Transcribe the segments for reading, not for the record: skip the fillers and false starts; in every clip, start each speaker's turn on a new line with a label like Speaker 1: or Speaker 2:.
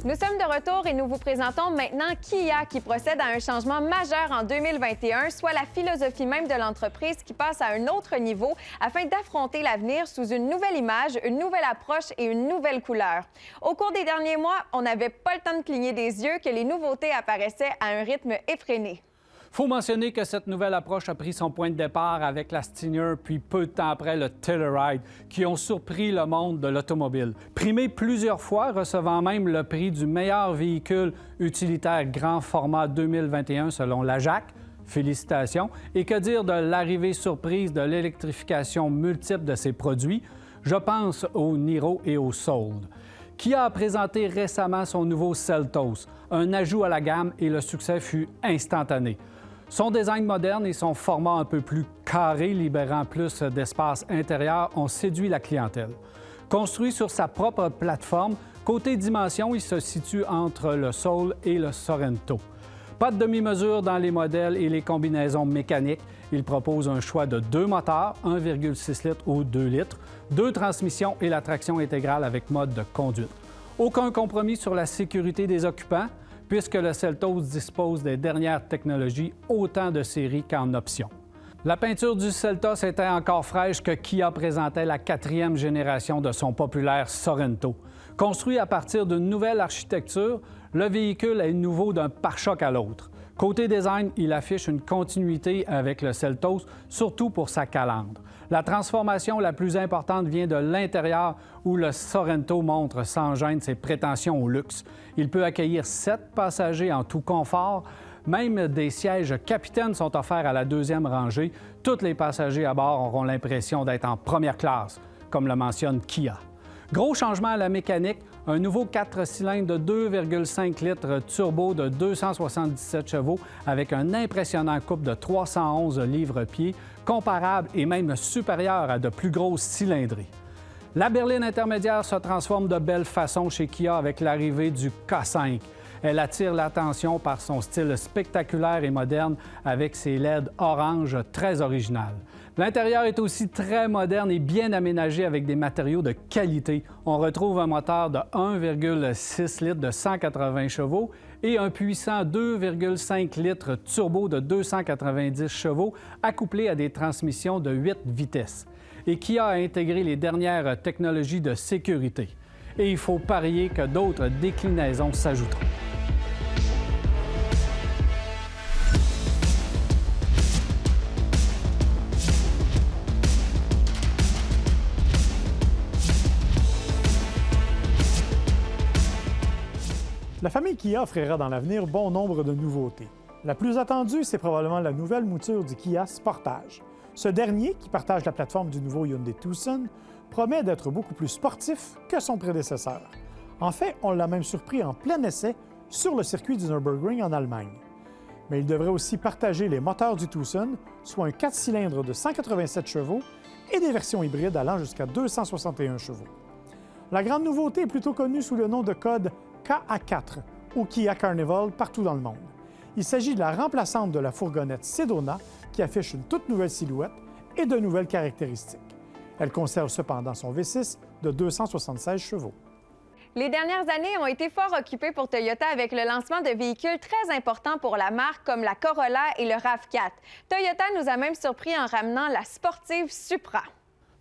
Speaker 1: Nous sommes de retour et nous vous présentons maintenant Kia qui procède à un changement majeur en 2021, soit la philosophie même de l'entreprise qui passe à un autre niveau afin d'affronter l'avenir sous une nouvelle image, une nouvelle approche et une nouvelle couleur. Au cours des derniers mois, on n'avait pas le temps de cligner des yeux que les nouveautés apparaissaient à un rythme effréné.
Speaker 2: Faut mentionner que cette nouvelle approche a pris son point de départ avec la Stinger, puis peu de temps après le Telluride, qui ont surpris le monde de l'automobile. Primé plusieurs fois, recevant même le prix du meilleur véhicule utilitaire grand format 2021 selon l'AJAC. Félicitations. Et que dire de l'arrivée surprise de l'électrification multiple de ses produits? Je pense au Niro et au Soul. Kia a présenté récemment son nouveau Seltos, un ajout à la gamme et le succès fut instantané. Son design moderne et son format un peu plus carré, libérant plus d'espace intérieur, ont séduit la clientèle. Construit sur sa propre plateforme, côté dimension, il se situe entre le Soul et le Sorento. Pas de demi-mesure dans les modèles et les combinaisons mécaniques. Il propose un choix de 2 moteurs, 1,6 litres ou 2 litres, 2 transmissions et la traction intégrale avec mode de conduite. Aucun compromis sur la sécurité des occupants, puisque le Seltos dispose des dernières technologies, autant de série qu'en option. La peinture du Seltos était encore fraîche que Kia présentait la 4e génération de son populaire Sorento. Construit à partir d'une nouvelle architecture, le véhicule est nouveau d'un pare-choc à l'autre. Côté design, il affiche une continuité avec le Seltos, surtout pour sa calandre. La transformation la plus importante vient de l'intérieur où le Sorento montre sans gêne ses prétentions au luxe. Il peut accueillir 7 passagers en tout confort. Même des sièges capitaines sont offerts à la 2e rangée. Tous les passagers à bord auront l'impression d'être en première classe, comme le mentionne Kia. Gros changement à la mécanique, un nouveau 4 cylindres de 2,5 litres turbo de 277 chevaux avec un impressionnant couple de 311 livres-pieds, comparable et même supérieur à de plus grosses cylindrées. La berline intermédiaire se transforme de belle façon chez Kia avec l'arrivée du K5. Elle attire l'attention par son style spectaculaire et moderne avec ses LED orange très originales. L'intérieur est aussi très moderne et bien aménagé avec des matériaux de qualité. On retrouve un moteur de 1,6 litres de 180 chevaux et un puissant 2,5 litres turbo de 290 chevaux accouplé à des transmissions de 8 vitesses. Et Kia a intégré les dernières technologies de sécurité. Et il faut parier que d'autres déclinaisons s'ajouteront.
Speaker 3: La famille Kia offrira dans l'avenir bon nombre de nouveautés. La plus attendue, c'est probablement la nouvelle mouture du Kia Sportage. Ce dernier, qui partage la plateforme du nouveau Hyundai Tucson, promet d'être beaucoup plus sportif que son prédécesseur. En fait, on l'a même surpris en plein essai sur le circuit du Nürburgring en Allemagne. Mais il devrait aussi partager les moteurs du Tucson, soit un 4 cylindres de 187 chevaux et des versions hybrides allant jusqu'à 261 chevaux. La grande nouveauté est plutôt connue sous le nom de code KA4 ou Kia Carnival partout dans le monde. Il s'agit de la remplaçante de la fourgonnette Sedona qui affiche une toute nouvelle silhouette et de nouvelles caractéristiques. Elle conserve cependant son V6 de 276 chevaux.
Speaker 1: Les dernières années ont été fort occupées pour Toyota avec le lancement de véhicules très importants pour la marque comme la Corolla et le RAV4. Toyota nous a même surpris en ramenant la sportive Supra.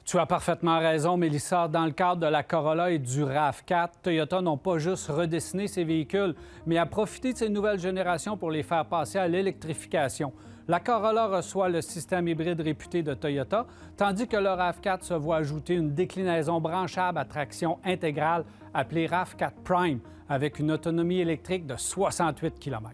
Speaker 2: Tu as parfaitement raison, Mélissa. Dans le cadre de la Corolla et du RAV4, Toyota n'ont pas juste redessiné ses véhicules, mais a profité de ces nouvelles générations pour les faire passer à l'électrification. La Corolla reçoit le système hybride réputé de Toyota, tandis que le RAV4 se voit ajouter une déclinaison branchable à traction intégrale appelée RAV4 Prime, avec une autonomie électrique de 68 km.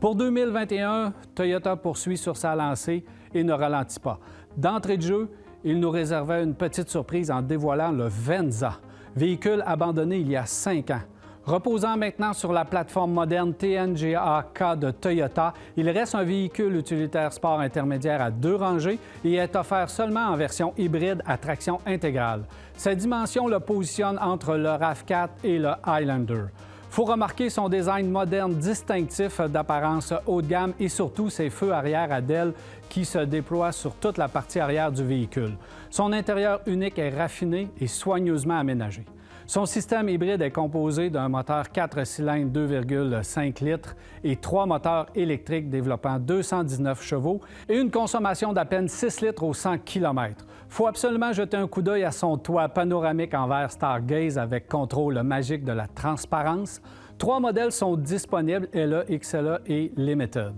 Speaker 2: Pour 2021, Toyota poursuit sur sa lancée et ne ralentit pas. D'entrée de jeu, il nous réservait une petite surprise en dévoilant le Venza, véhicule abandonné il y a 5 ans. Reposant maintenant sur la plateforme moderne TNGA-K de Toyota, il reste un véhicule utilitaire sport intermédiaire à 2 rangées et est offert seulement en version hybride à traction intégrale. Sa dimension le positionne entre le RAV4 et le Highlander. Faut remarquer son design moderne distinctif d'apparence haut de gamme et surtout ses feux arrière à DEL qui se déploient sur toute la partie arrière du véhicule. Son intérieur unique est raffiné et soigneusement aménagé. Son système hybride est composé d'un moteur 4 cylindres 2,5 litres et 3 moteurs électriques développant 219 chevaux et une consommation d'à peine 6 litres au 100 km. Faut absolument jeter un coup d'œil à son toit panoramique en verre Stargaze avec contrôle magique de la transparence. 3 modèles sont disponibles, LE, XLE et Limited.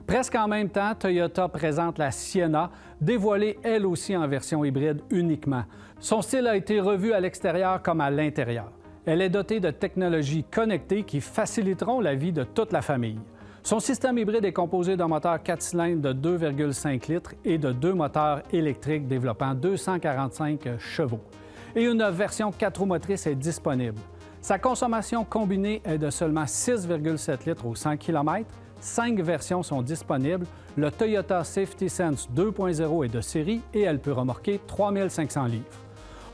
Speaker 2: Presque en même temps, Toyota présente la Sienna, dévoilée elle aussi en version hybride uniquement. Son style a été revu à l'extérieur comme à l'intérieur. Elle est dotée de technologies connectées qui faciliteront la vie de toute la famille. Son système hybride est composé d'un moteur 4 cylindres de 2,5 litres et de 2 moteurs électriques développant 245 chevaux. Et une version 4 roues motrices est disponible. Sa consommation combinée est de seulement 6,7 litres au 100 km. 5 versions sont disponibles. Le Toyota Safety Sense 2.0 est de série et elle peut remorquer 3500 livres.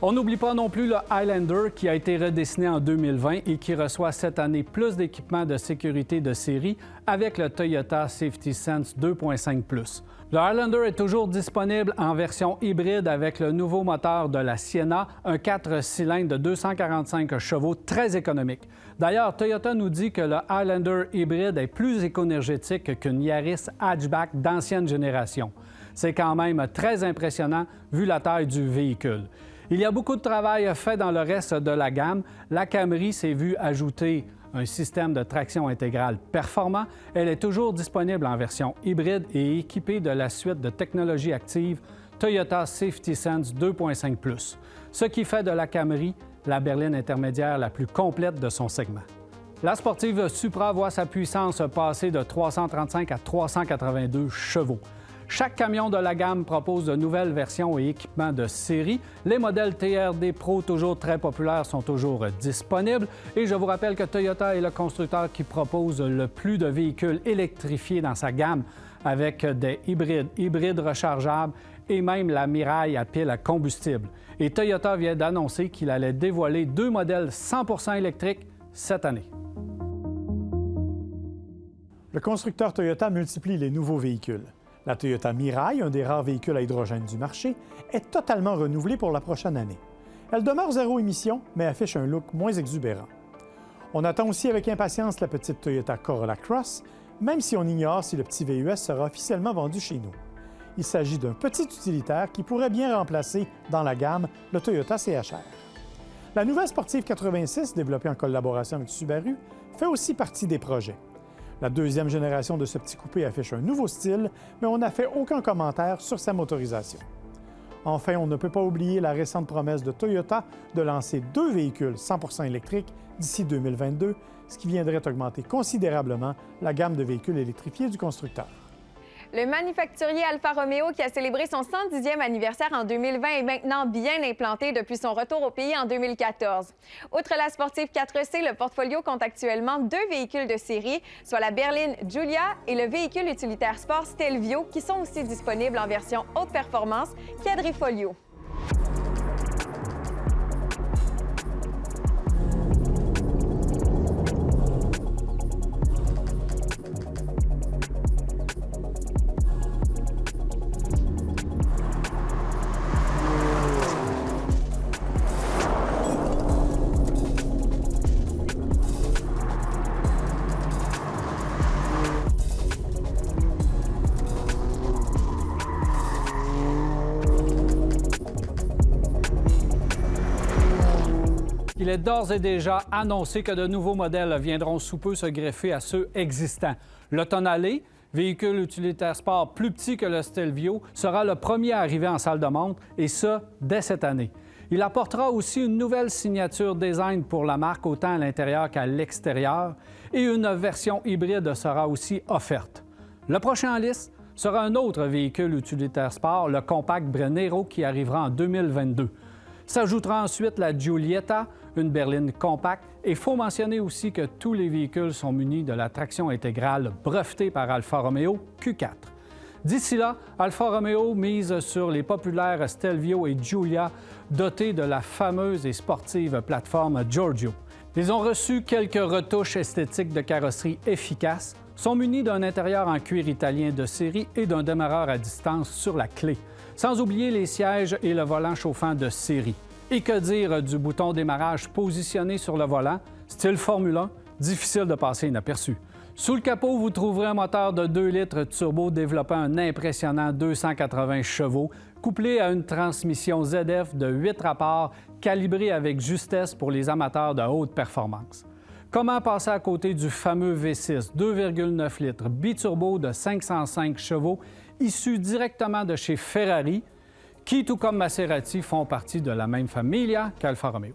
Speaker 2: On n'oublie pas non plus le Highlander qui a été redessiné en 2020 et qui reçoit cette année plus d'équipements de sécurité de série avec le Toyota Safety Sense 2.5+. Le Highlander est toujours disponible en version hybride avec le nouveau moteur de la Sienna, un 4 cylindres de 245 chevaux très économique. D'ailleurs, Toyota nous dit que le Highlander hybride est plus éco-énergétique qu'une Yaris hatchback d'ancienne génération. C'est quand même très impressionnant vu la taille du véhicule. Il y a beaucoup de travail fait dans le reste de la gamme. La Camry s'est vue ajouter un système de traction intégrale performant. Elle est toujours disponible en version hybride et équipée de la suite de technologies actives Toyota Safety Sense 2.5+, ce qui fait de la Camry la berline intermédiaire la plus complète de son segment. La sportive Supra voit sa puissance passer de 335 à 382 chevaux. Chaque camion de la gamme propose de nouvelles versions et équipements de série. Les modèles TRD Pro, toujours très populaires, sont toujours disponibles. Et je vous rappelle que Toyota est le constructeur qui propose le plus de véhicules électrifiés dans sa gamme, avec des hybrides rechargeables et même la Mirai à pile à combustible. Et Toyota vient d'annoncer qu'il allait dévoiler 2 modèles 100% électriques cette année.
Speaker 3: Le constructeur Toyota multiplie les nouveaux véhicules. La Toyota Mirai, un des rares véhicules à hydrogène du marché, est totalement renouvelée pour la prochaine année. Elle demeure zéro émission, mais affiche un look moins exubérant. On attend aussi avec impatience la petite Toyota Corolla Cross, même si on ignore si le petit VUS sera officiellement vendu chez nous. Il s'agit d'un petit utilitaire qui pourrait bien remplacer, dans la gamme, le Toyota CHR. La nouvelle Sportive 86, développée en collaboration avec Subaru, fait aussi partie des projets. La deuxième génération de ce petit coupé affiche un nouveau style, mais on n'a fait aucun commentaire sur sa motorisation. Enfin, on ne peut pas oublier la récente promesse de Toyota de lancer 2 véhicules 100% électriques d'ici 2022, ce qui viendrait augmenter considérablement la gamme de véhicules électrifiés du constructeur.
Speaker 1: Le manufacturier Alfa Romeo, qui a célébré son 110e anniversaire en 2020, est maintenant bien implanté depuis son retour au pays en 2014. Outre la Sportive 4C, le portfolio compte actuellement 2 véhicules de série, soit la berline Giulia et le véhicule utilitaire sport Stelvio, qui sont aussi disponibles en version haute performance Quadrifoglio.
Speaker 2: Il est d'ores et déjà annoncé que de nouveaux modèles viendront sous peu se greffer à ceux existants. Le Tonale, véhicule utilitaire sport plus petit que le Stelvio, sera le premier à arriver en salle de montre, et ça, dès cette année. Il apportera aussi une nouvelle signature design pour la marque, autant à l'intérieur qu'à l'extérieur, et une version hybride sera aussi offerte. Le prochain en liste sera un autre véhicule utilitaire sport, le compact Brennero, qui arrivera en 2022. S'ajoutera ensuite la Giulietta, une berline compacte, et il faut mentionner aussi que tous les véhicules sont munis de la traction intégrale brevetée par Alfa Romeo Q4. D'ici là, Alfa Romeo mise sur les populaires Stelvio et Giulia, dotés de la fameuse et sportive plateforme Giorgio. Ils ont reçu quelques retouches esthétiques de carrosserie efficaces, sont munis d'un intérieur en cuir italien de série et d'un démarreur à distance sur la clé, sans oublier les sièges et le volant chauffant de série. Et que dire du bouton démarrage positionné sur le volant, style Formule 1, difficile de passer inaperçu. Sous le capot, vous trouverez un moteur de 2 litres turbo développant un impressionnant 280 chevaux, couplé à une transmission ZF de 8 rapports calibrée avec justesse pour les amateurs de haute performance. Comment passer à côté du fameux V6 2,9 litres biturbo de 505 chevaux issu directement de chez Ferrari, qui, tout comme Maserati, font partie de la même famiglia qu'Alfa Romeo.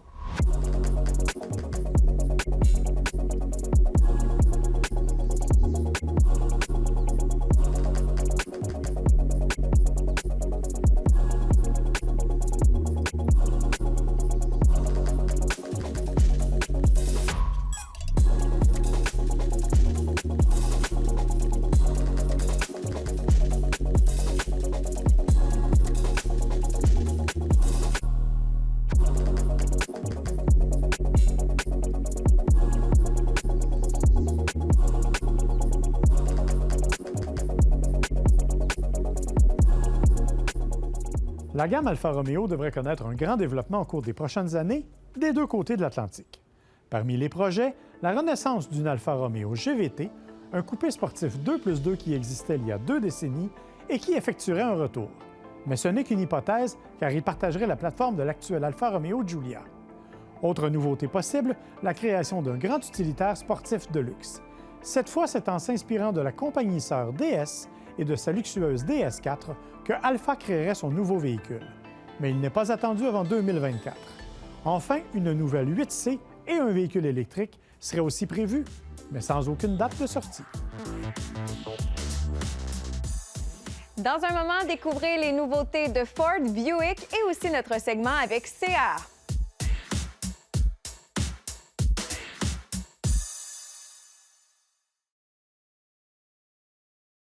Speaker 3: La gamme Alfa Romeo devrait connaître un grand développement au cours des prochaines années des deux côtés de l'Atlantique. Parmi les projets, la renaissance d'une Alfa Romeo GVT, un coupé sportif 2+2 qui existait il y a 2 décennies et qui effectuerait un retour. Mais ce n'est qu'une hypothèse car il partagerait la plateforme de l'actuel Alfa Romeo Giulia. Autre nouveauté possible, la création d'un grand utilitaire sportif de luxe. Cette fois, c'est en s'inspirant de la compagnie sœur DS et de sa luxueuse DS4 que Alfa créerait son nouveau véhicule. Mais il n'est pas attendu avant 2024. Enfin, une nouvelle 8C et un véhicule électrique seraient aussi prévus, mais sans aucune date de sortie.
Speaker 1: Dans un moment, découvrez les nouveautés de Ford, Buick et aussi notre segment avec CA.